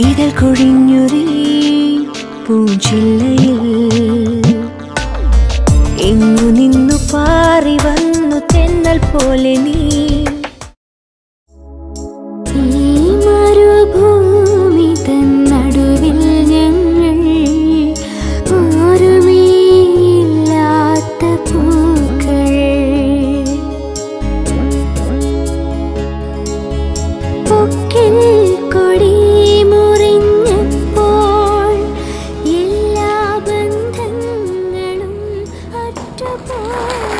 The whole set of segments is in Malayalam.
ഇതൾ കൊഴിഞ്ഞൊരീ പൂഞ്ചില്ലയിൽ എങ്ങു നിന്നു പാറി വന്നു തെന്നൽ പോലെ നീ മരുഭൂമി തന്നടുവിൽ ഞങ്ങൾ ഓർമ്മയില്ലാത്ത പൂക്കൾ പൊക്കിൽ കൊടി മുറിഞ്ഞപ്പോൾ എല്ലാ ബന്ധങ്ങളും അറ്റുപോയി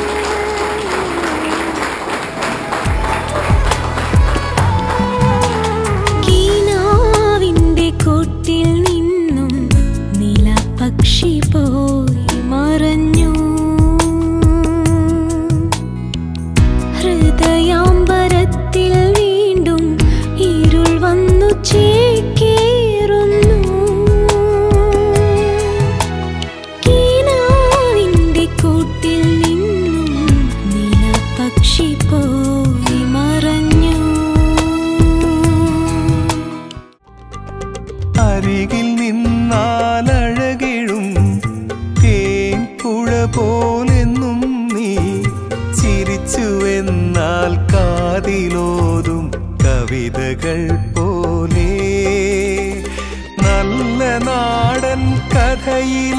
കീനാവിൻ്റെ കൂട്ടിൽ നിന്നും നീലപക്ഷി പോയി മറഞ്ഞു ഹൃദയാംബരത്തിൽ വീണ്ടും ഇരുൾ വന്നു ചേക്കേറുന്നു കീനാവിൻ്റെ കൂട്ടിൽ നിന്നും നീലപക്ഷി പോയി മറഞ്ഞു അരികിൽ നിന്നാലഴകിഴും തേൻപുഴ പോലെന്നും നീ ചിരിച്ചുവെന്നാൽ കാതിലോതും കവിതകൾ പോലെ നല്ല നാടൻ കഥയിൽ